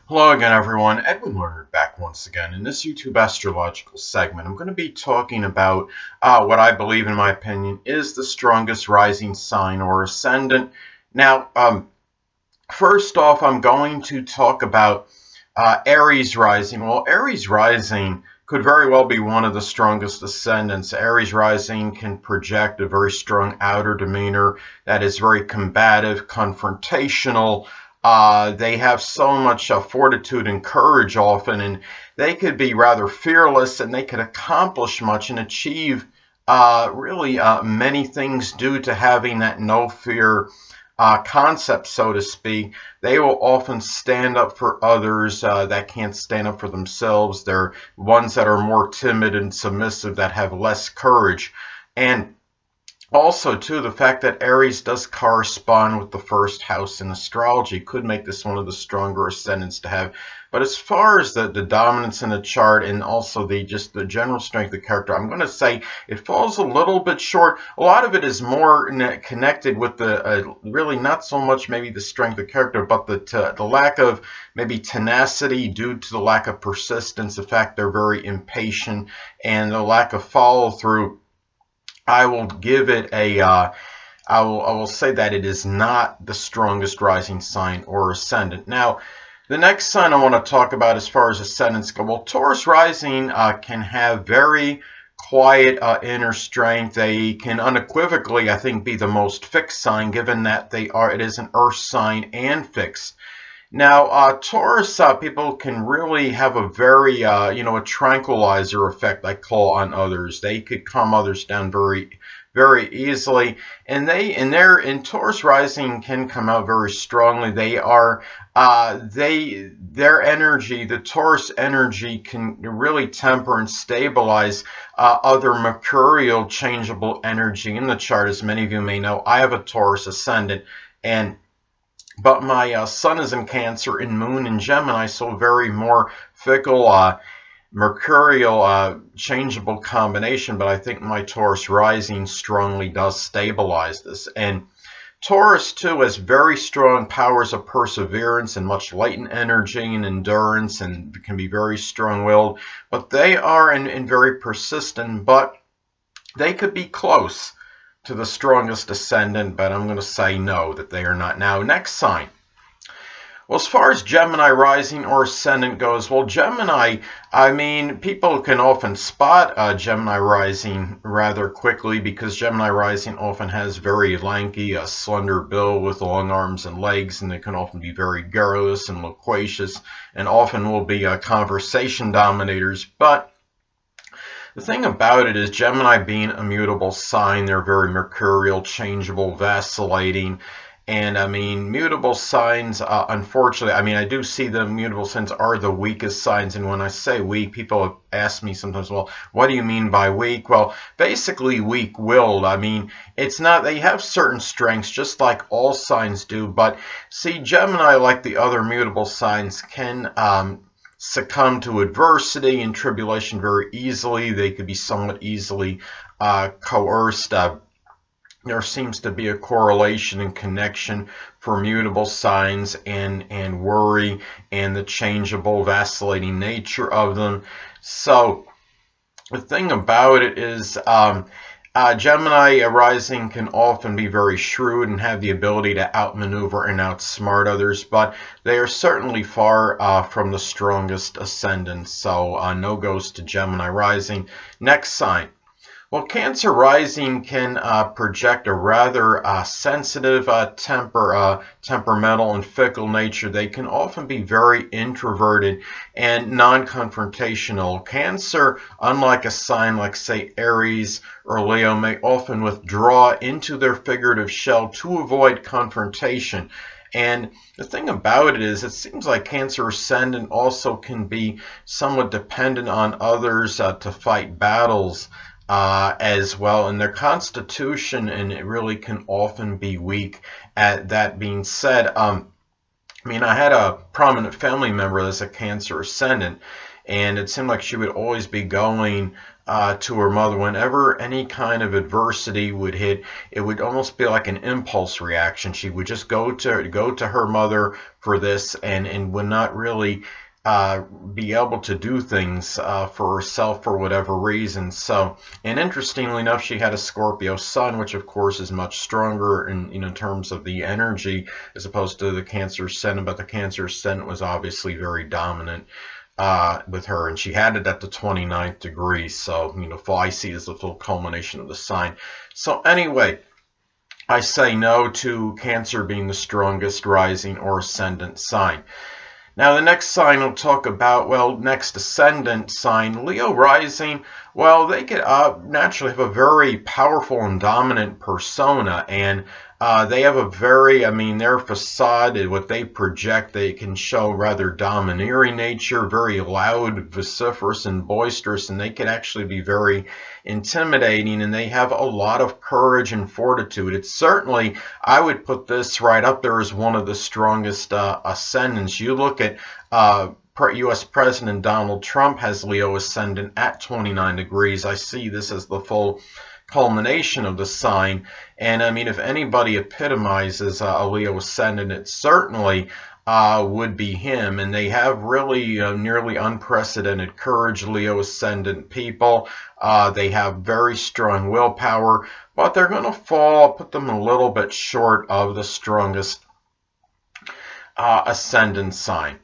Hello again, everyone. Edwin Learnard back once again. In this YouTube astrological segment, I'm going to be talking about what I believe, in my opinion, is the strongest rising sign or ascendant. Now, first off, I'm going to talk about Aries rising. Well, Aries rising could very well be one of the strongest ascendants. Aries rising can project a very strong outer demeanor that is very combative, confrontational. They have so much fortitude and courage often, and they could be rather fearless, and they could accomplish much and achieve really many things due to having that no fear concept, so to speak. They will often stand up for others that can't stand up for themselves. They're ones that are more timid and submissive, that have less courage. And also, too, the fact that Aries does correspond with the first house in astrology could make this one of the stronger ascendants to have. But as far as the dominance in the chart and also just the general strength of character, I'm going to say it falls a little bit short. A lot of it is more connected with the really not so much maybe the strength of character, but the lack of maybe tenacity due to the lack of persistence, the fact they're very impatient, and the lack of follow through. I will give it I will say that it is not the strongest rising sign or ascendant. Now, the next sign I want to talk about as far as ascendants go, well, Taurus rising can have very quiet inner strength. They can unequivocally, I think, be the most fixed sign, given that it is an earth sign and fixed. Now, Taurus people can really have a very, a tranquilizer effect, I call, on others. They could calm others down very, very easily, and in Taurus rising can come out very strongly. Their energy, the Taurus energy, can really temper and stabilize other mercurial changeable energy in the chart. As many of you may know, I have a Taurus ascendant, but my sun is in Cancer and moon in Gemini, so very more fickle, mercurial, changeable combination. But I think my Taurus rising strongly does stabilize this. And Taurus, too, has very strong powers of perseverance and much latent energy and endurance, and can be very strong-willed. But they are and very persistent, but they could be close to the strongest ascendant, but I'm going to say no, that they are not. Now, next sign. Well, as far as Gemini rising or ascendant goes, well, Gemini, I mean, people can often spot Gemini rising rather quickly, because Gemini rising often has very lanky, slender bill with long arms and legs, and they can often be very garrulous and loquacious, and often will be conversation dominators. But the thing about it is, Gemini being a mutable sign, they're very mercurial, changeable, vacillating. And I mean, mutable signs, unfortunately, I mean, I do see the mutable signs are the weakest signs. And when I say weak, people ask me sometimes, well, what do you mean by weak? Well, basically weak-willed. I mean, it's not, they have certain strengths, just like all signs do. But see, Gemini, like the other mutable signs, can succumb to adversity and tribulation very easily. They could be somewhat easily coerced. There seems to be a correlation and connection for mutable signs and worry and the changeable, vacillating nature of them. So the thing about it is, Gemini rising can often be very shrewd and have the ability to outmaneuver and outsmart others, but they are certainly far from the strongest ascendants. So no goes to Gemini rising. Next sign. Well, Cancer rising can project a rather sensitive temperamental and fickle nature. They can often be very introverted and non-confrontational. Cancer, unlike a sign like, say, Aries or Leo, may often withdraw into their figurative shell to avoid confrontation. And the thing about it is, it seems like Cancer ascendant also can be somewhat dependent on others to fight battles as well, and their constitution, and it really can often be weak. At that being said, I mean, I had a prominent family member that's a Cancer ascendant, and it seemed like she would always be going to her mother. Whenever any kind of adversity would hit, it would almost be like an impulse reaction. She would just go to her mother for this, and would not really be able to do things for herself for whatever reason. So, and interestingly enough, she had a Scorpio sun, which of course is much stronger in terms of the energy as opposed to the Cancer ascendant. But the Cancer ascendant was obviously very dominant with her, and she had it at the 29th degree. So, I see it as the full culmination of the sign. So anyway, I say no to Cancer being the strongest rising or ascendant sign. Now, the next sign I'll talk about, well, next ascendant sign, Leo rising. Well, they could naturally have a very powerful and dominant persona, and they have a very, their facade, what they project, they can show rather domineering nature, very loud, vociferous, and boisterous, and they can actually be very intimidating, and they have a lot of courage and fortitude. It's certainly, I would put this right up there as one of the strongest ascendants. You look at U.S. President Donald Trump has Leo ascendant at 29 degrees. I see this as the full culmination of the sign. And if anybody epitomizes a Leo ascendant, it certainly would be him. And they have really nearly unprecedented courage, Leo ascendant people. They have very strong willpower, but they're going to fall, put them a little bit short of the strongest ascendant sign.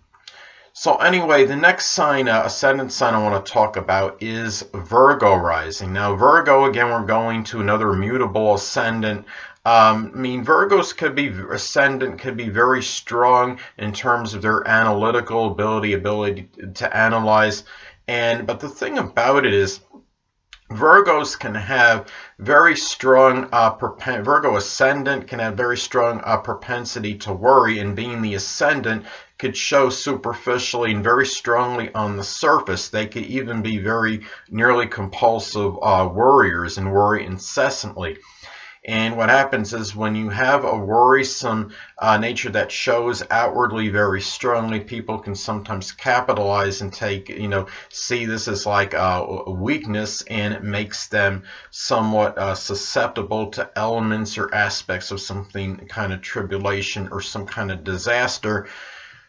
So anyway, the next sign, ascendant sign I want to talk about is Virgo rising. Now, Virgo, again, we're going to another mutable ascendant. Virgos could be, ascendant could be very strong in terms of their analytical ability to analyze. But the thing about it is, Virgos can have very strong, Virgo ascendant can have very strong propensity to worry, and being the ascendant could show superficially and very strongly on the surface. They could even be very nearly compulsive worriers and worry incessantly. And what happens is when you have a worrisome nature that shows outwardly very strongly, people can sometimes capitalize and see this as like a weakness, and it makes them somewhat susceptible to elements or aspects of something kind of tribulation or some kind of disaster.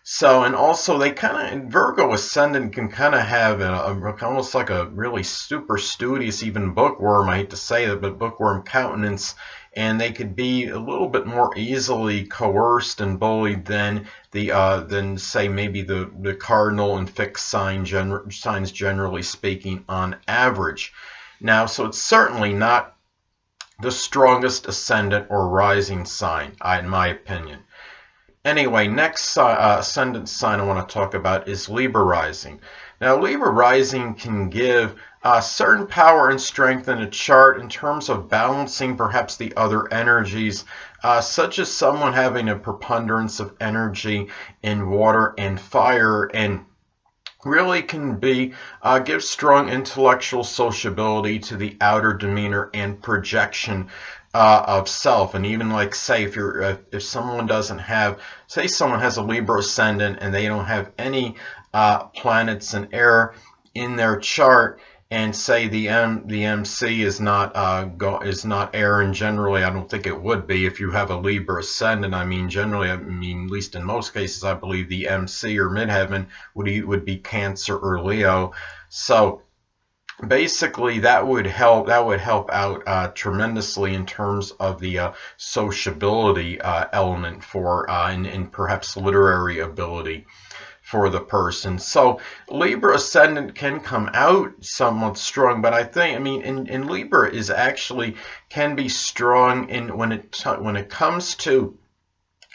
So, and also they Virgo ascendant can kind of have almost like a really super studious, even bookworm, I hate to say that, but bookworm countenance, and they could be a little bit more easily coerced and bullied than say maybe the cardinal and fixed signs generally speaking on average. Now, so it's certainly not the strongest ascendant or rising sign, in my opinion. Anyway, next ascendant sign I want to talk about is Libra rising. Now, Libra rising can give certain power and strength in a chart in terms of balancing perhaps the other energies, such as someone having a preponderance of energy in water and fire, and really can give strong intellectual sociability to the outer demeanor and projection of self. And even like, say, if someone doesn't have, say someone has a Libra ascendant and they don't have any planets in air in their chart, and say the MC is not air, and generally I don't think it would be if you have a Libra ascendant. Generally, at least in most cases, I believe the MC or midheaven would be Cancer or Leo. So basically, that would help out tremendously in terms of the sociability element and perhaps literary ability for the person. So Libra ascendant can come out somewhat strong, but I think, in Libra is actually can be strong when it comes to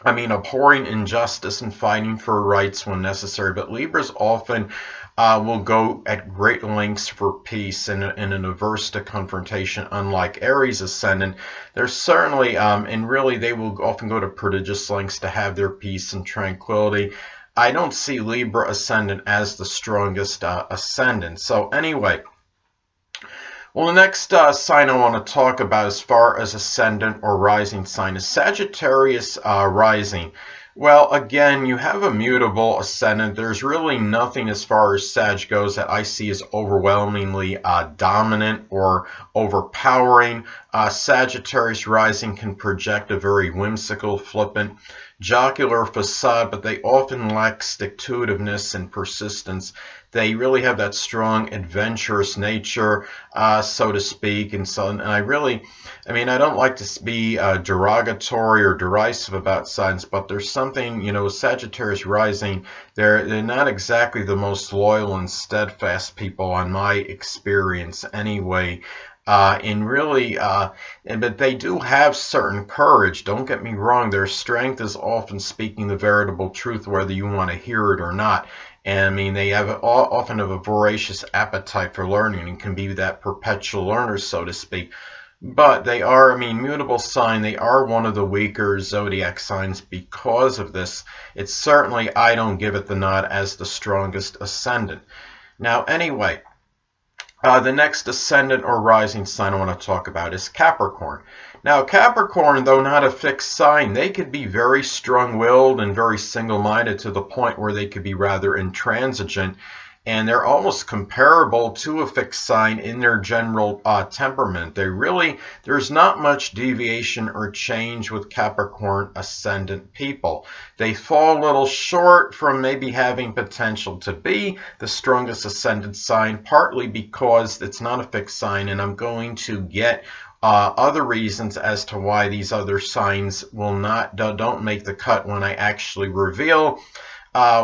abhorring injustice and fighting for rights when necessary. But Libras often will go at great lengths for peace and an averse to confrontation, unlike Aries ascendant. They're certainly, and really they will often go to prodigious lengths to have their peace and tranquility. I don't see Libra ascendant as the strongest ascendant. So anyway, well, the next sign I want to talk about as far as ascendant or rising sign is Sagittarius rising. Well, again, you have a mutable ascendant. There's really nothing as far as Sag goes that I see as overwhelmingly dominant or overpowering. Sagittarius rising can project a very whimsical, flippant, jocular facade, but they often lack stick-to-itiveness and persistence. They really have that strong, adventurous nature, so to speak. And I mean, I don't like to be derogatory or derisive about signs, but there's something, Sagittarius rising, they're not exactly the most loyal and steadfast people on my experience anyway. But they do have certain courage. Don't get me wrong. Their strength is often speaking the veritable truth, whether you want to hear it or not. And I mean, they often have a voracious appetite for learning and can be that perpetual learner, so to speak. But they are, I mean, mutable sign, they are one of the weaker zodiac signs because of this. It's certainly, I don't give it the nod as the strongest ascendant. Now, anyway, the next ascendant or rising sign I want to talk about is Capricorn. Now, Capricorn, though not a fixed sign, they could be very strong-willed and very single-minded to the point where they could be rather intransigent, and they're almost comparable to a fixed sign in their general temperament. There's not much deviation or change with Capricorn ascendant people. They fall a little short from maybe having potential to be the strongest ascendant sign, partly because it's not a fixed sign, and I'm going to get other reasons as to why these other signs don't make the cut when I actually reveal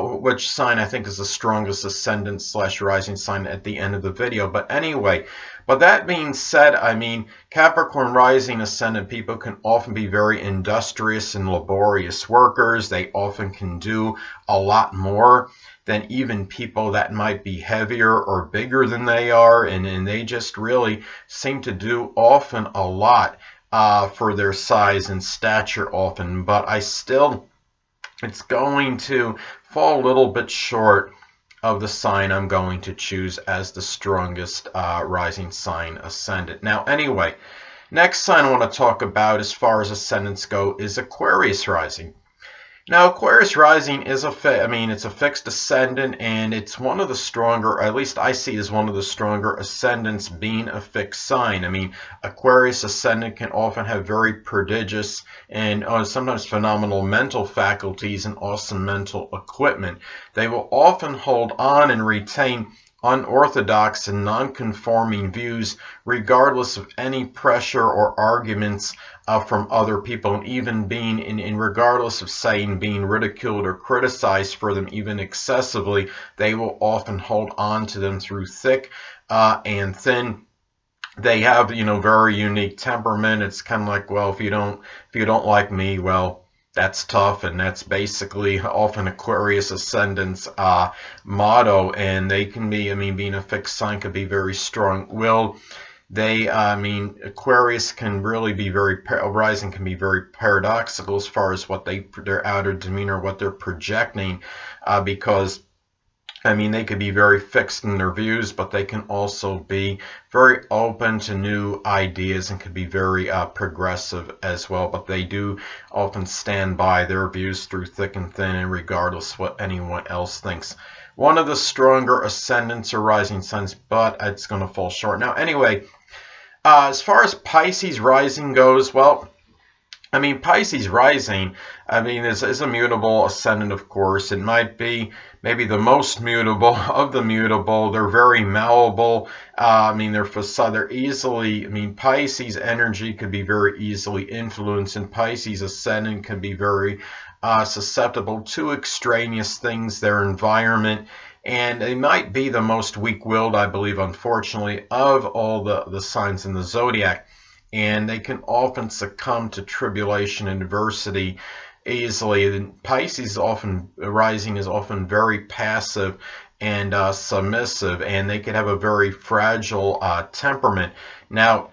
which sign I think is the strongest ascendant / rising sign at the end of the video. But anyway, but that being said, I mean, Capricorn rising ascendant people can often be very industrious and laborious workers. They often can do a lot more than even people that might be heavier or bigger than they are, and they just really seem to do often a lot for their size and stature often. But it's going to fall a little bit short of the sign I'm going to choose as the strongest rising sign ascendant. Now, anyway, next sign I want to talk about as far as ascendants go is Aquarius rising. Now, Aquarius rising is it's a fixed ascendant, and it's one of the stronger, at least I see as one of the stronger ascendants being a fixed sign. I mean, Aquarius ascendant can often have very prodigious and sometimes phenomenal mental faculties and awesome mental equipment. They will often hold on and retain unorthodox and non-conforming views regardless of any pressure or arguments from other people, and even regardless of saying being ridiculed or criticized for them even excessively, they will often hold on to them through thick and thin. They have, very unique temperament. It's kind of like, well, if you don't like me, well, that's tough, and that's basically often Aquarius ascendant's motto. And they can be, being a fixed sign could be very strong-willed. Aquarius can really be rising can be very paradoxical as far as what their outer demeanor, what they're projecting, because they could be very fixed in their views, but they can also be very open to new ideas and could be very progressive as well. But they do often stand by their views through thick and thin, and regardless what anyone else thinks. One of the stronger ascendants or rising signs, but it's going to fall short. Now, anyway, as far as Pisces rising goes, well, Pisces rising, is a mutable ascendant, of course. It might be maybe the most mutable of the mutable. They're very malleable. They're easily, Pisces energy could be very easily influenced, and Pisces ascendant can be very susceptible to extraneous things, their environment. And they might be the most weak-willed, I believe, unfortunately, of all the signs in the zodiac. And they can often succumb to tribulation and adversity easily. Pisces rising is often very passive and submissive, and they can have a very fragile temperament. Now,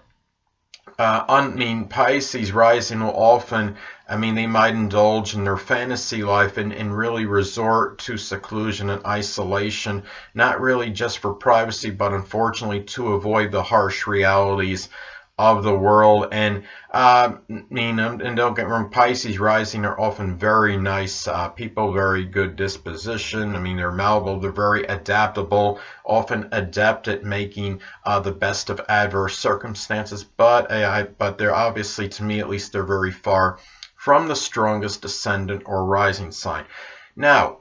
Pisces rising will often, they might indulge in their fantasy life and really resort to seclusion and isolation, not really just for privacy, but unfortunately to avoid the harsh realities of the world. And and don't get me wrong, Pisces rising are often very nice people, very good disposition. I mean, they're malleable, they're very adaptable, often adept at making the best of adverse circumstances. But they're obviously, to me at least, they're very far from the strongest ascendant or rising sign. Now,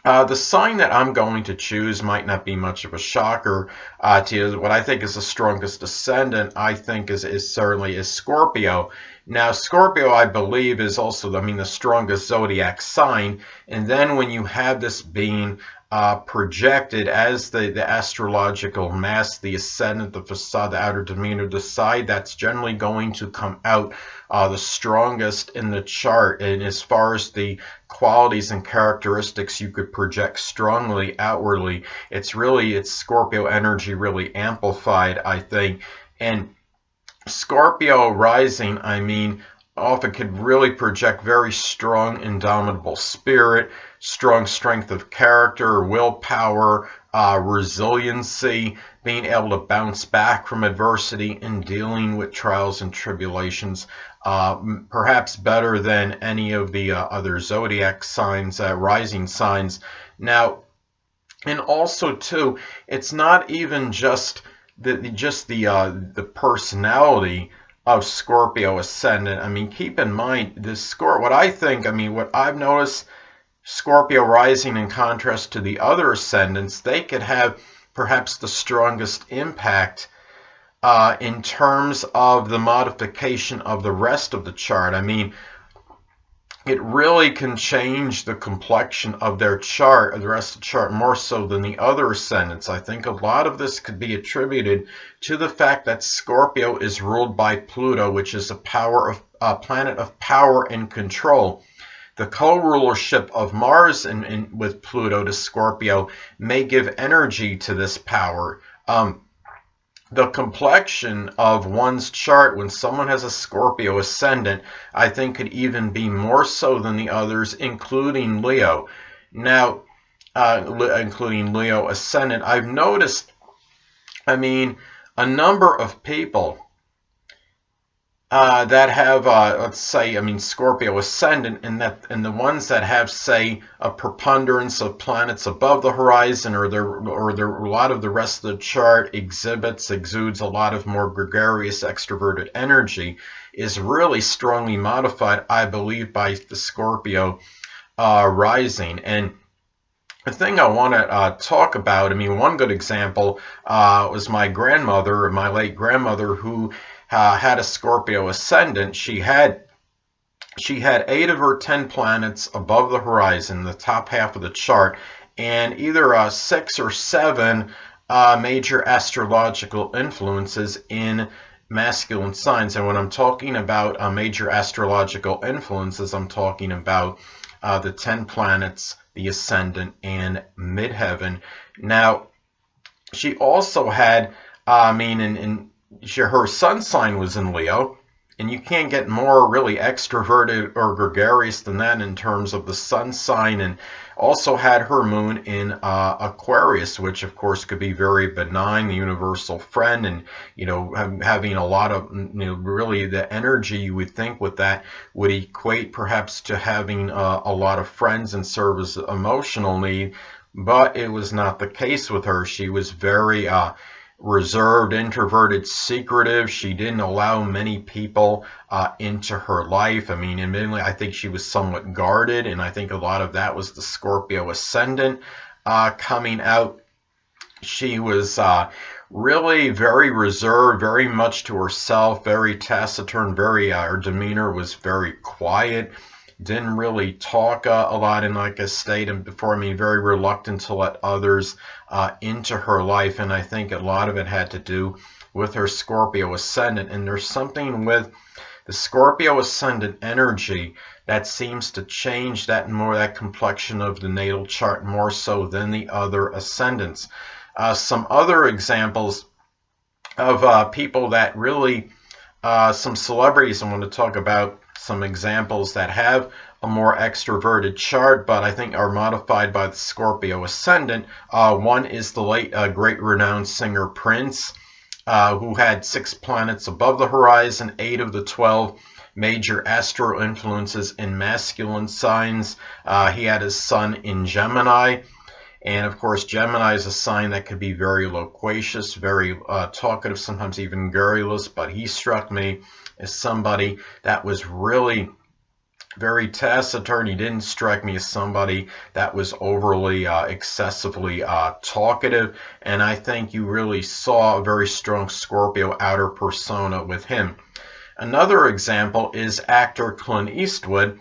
the sign that I'm going to choose might not be much of a shocker to you. What I think is the strongest ascendant, I think, is certainly Scorpio. Now, Scorpio, I believe, is also, I mean, the strongest zodiac sign. And then when you have this being projected as the astrological mass, the ascendant, the facade, the outer demeanor, the side that's generally going to come out the strongest in the chart. And as far as the qualities and characteristics you could project strongly outwardly, it's Scorpio energy really amplified, I think. And Scorpio rising, I mean, often could really project very strong, indomitable spirit, strong strength of character, willpower, resiliency, being able to bounce back from adversity and dealing with trials and tribulations, perhaps better than any of the other zodiac signs, rising signs. Now, and also too, it's not even just the personality of Scorpio ascendant. I mean, keep in mind what I've noticed, Scorpio rising, in contrast to the other ascendants, they could have perhaps the strongest impact in terms of the modification of the rest of the chart. I mean, it really can change the complexion of their chart, of the rest of the chart, more so than the other ascendants. I think a lot of this could be attributed to the fact that Scorpio is ruled by Pluto, which is a planet of power and control. The co-rulership of Mars with Pluto to Scorpio may give energy to this power. The complexion of one's chart when someone has a Scorpio ascendant, I think, could even be more so than the others, including Leo. Now, including Leo ascendant, I've noticed, I mean, a number of people that have, let's say, I mean, Scorpio ascendant, and the ones that have, say, a preponderance of planets above the horizon, or a lot of the rest of the chart exudes a lot of more gregarious, extroverted energy, is really strongly modified, I believe, by the Scorpio rising. And the thing I want to talk about, I mean, one good example was my late grandmother, who had a Scorpio ascendant. She had 8 of her 10 planets above the horizon, the top half of the chart, and either 6 or 7 major astrological influences in masculine signs. And when I'm talking about major astrological influences, I'm talking about the 10 planets, the ascendant, and midheaven. Now, she also had, her sun sign was in Leo, and you can't get more really extroverted or gregarious than that in terms of the sun sign, and also had her moon in Aquarius, which of course could be very benign, the universal friend, and having a lot of really the energy you would think with that would equate perhaps to having a lot of friends and serve as emotional need, but it was not the case with her. She was very reserved, introverted, secretive. She didn't allow many people into her life. I mean, admittedly, I think she was somewhat guarded, and I think a lot of that was the Scorpio ascendant coming out. She was really very reserved, very much to herself, very taciturn, her demeanor was very quiet. Didn't really talk a lot, and like I stated before, very reluctant to let others into her life, and I think a lot of it had to do with her Scorpio ascendant. And there's something with the Scorpio ascendant energy that seems to change that complexion of the natal chart more so than the other ascendants. Some other examples of people that really, some celebrities I want to talk about, some examples that have a more extroverted chart, but I think are modified by the Scorpio ascendant. One is the late great renowned singer Prince. who had 6 planets above the horizon, 8 of the 12 major astral influences in masculine signs. He had his sun in Gemini. And of course, Gemini is a sign that could be very loquacious, very talkative, sometimes even garrulous. But he struck me as somebody that was really very taciturn. He didn't strike me as somebody that was overly, excessively talkative. And I think you really saw a very strong Scorpio outer persona with him. Another example is actor Clint Eastwood,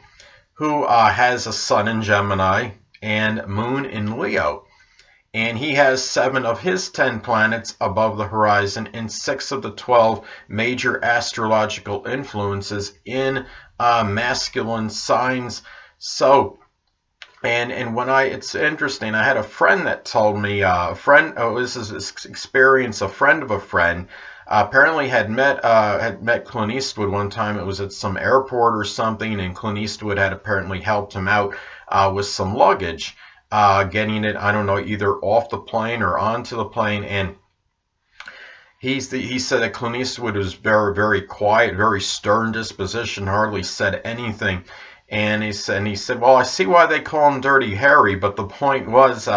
who has a sun in Gemini and moon in Leo. And he has 7 of his 10 planets above the horizon and 6 of the 12 major astrological influences in masculine signs. So, and when it's interesting, I had a friend that told me, this is his experience, a friend of a friend, apparently had met Clint Eastwood one time. It was at some airport or something, and Clint Eastwood had apparently helped him out with some luggage, getting it, I don't know, either off the plane or onto the plane. And he said that Clint Eastwood was very, very quiet, very stern disposition, hardly said anything. And he said, well, I see why they call him Dirty Harry, but the point was,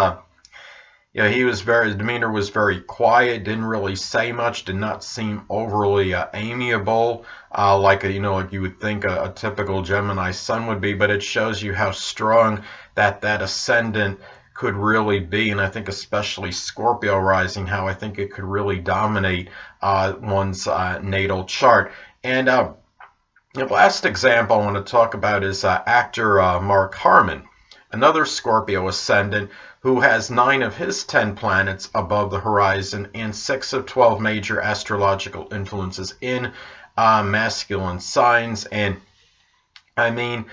his demeanor was very quiet, didn't really say much, did not seem overly amiable, like you would think a typical Gemini sun would be. But it shows you how strong that ascendant could really be, and I think especially Scorpio rising, how I think it could really dominate one's natal chart. And the last example I want to talk about is actor Mark Harmon, another Scorpio ascendant who has 9 of his 10 planets above the horizon and 6 of 12 major astrological influences in masculine signs. And I mean,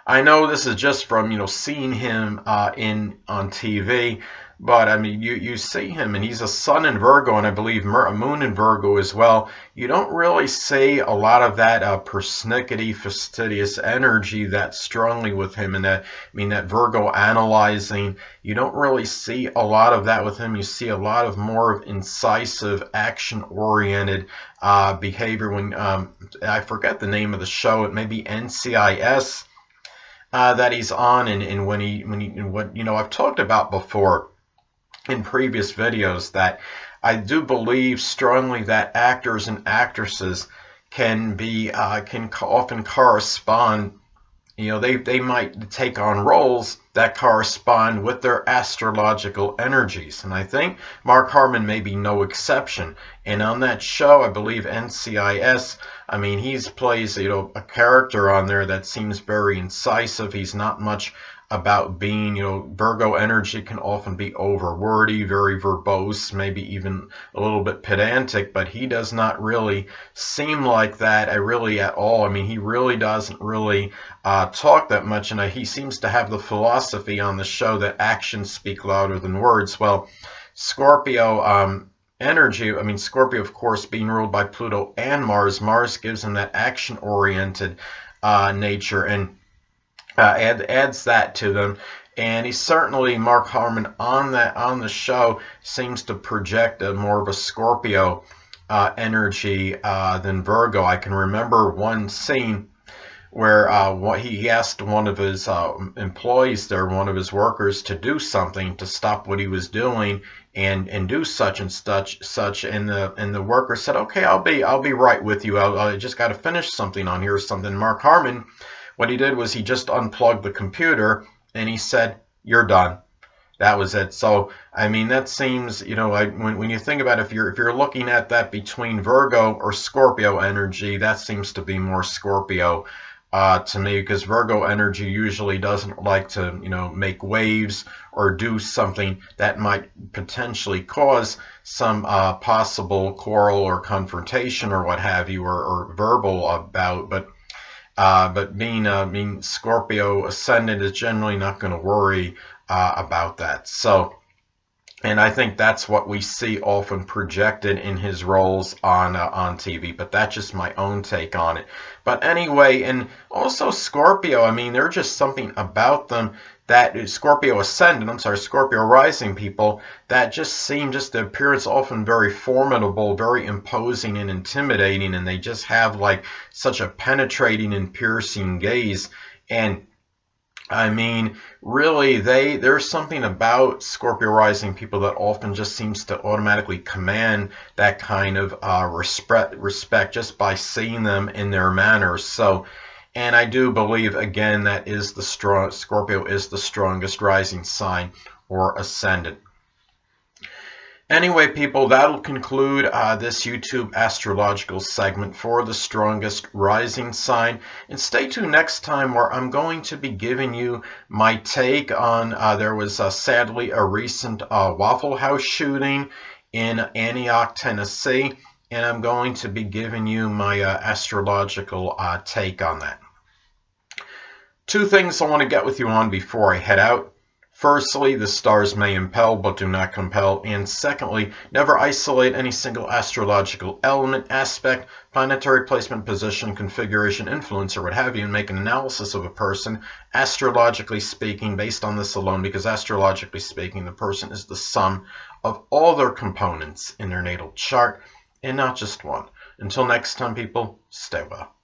I know this is just from seeing him on TV, but I mean you see him, and he's a sun in Virgo, and I believe a moon in Virgo as well. You don't really see a lot of that persnickety, fastidious energy that strongly with him, and that Virgo analyzing. You don't really see a lot of that with him. You see a lot of more of incisive, action-oriented behavior. When I forget the name of the show, it may be NCIS. That he's on, and what I've talked about before in previous videos, that I do believe strongly that actors and actresses can often correspond. They might take on roles that correspond with their astrological energies, and I think Mark Harmon may be no exception. And on that show, I believe NCIS, he plays a character on there that seems very incisive. He's not much about being, Virgo energy can often be overwordy, very verbose, maybe even a little bit pedantic, but he does not really seem like that at all. He really doesn't really talk that much, and he seems to have the philosophy on the show that actions speak louder than words. Well, Scorpio energy, Scorpio, of course, being ruled by Pluto and Mars gives him that action-oriented nature, and adds that to them. And he certainly, Mark Harmon on the show, seems to project more of a Scorpio energy than Virgo. I can remember one scene where he asked one of his employees there, one of his workers, to do something, to stop what he was doing and do such and such, and the worker said, okay, I'll be right with you. I just got to finish something on here or something. Mark Harmon, what he did was he just unplugged the computer and he said, you're done. That was it. So that seems, when you think about it, if you're looking at that between Virgo or Scorpio energy, that seems to be more Scorpio to me, because Virgo energy usually doesn't like to make waves or do something that might potentially cause some possible quarrel or confrontation or what have you, or verbal about. But being Scorpio ascendant is generally not going to worry about that. So And I think that's what we see often projected in his roles on TV. But that's just my own take on it. But anyway, and also Scorpio. I mean, there's just something about them that is Scorpio Ascendant. I'm sorry, Scorpio Rising people that just seem just the appearance often very formidable, very imposing and intimidating, and they just have like such a penetrating and piercing gaze. And I mean, really, there's something about Scorpio rising people that often just seems to automatically command that kind of respect just by seeing them in their manners. So, and I do believe again that is the strong Scorpio is the strongest rising sign or ascendant. Anyway, people, that'll conclude this YouTube astrological segment for the strongest rising sign. And stay tuned next time where I'm going to be giving you my take on, there was sadly a recent Waffle House shooting in Antioch, Tennessee. And I'm going to be giving you my astrological take on that. Two things I want to get with you on before I head out. Firstly, the stars may impel but do not compel. And secondly, never isolate any single astrological element, aspect, planetary placement, position, configuration, influence, or what have you, and make an analysis of a person, astrologically speaking, based on this alone, because astrologically speaking, the person is the sum of all their components in their natal chart, and not just one. Until next time, people, stay well.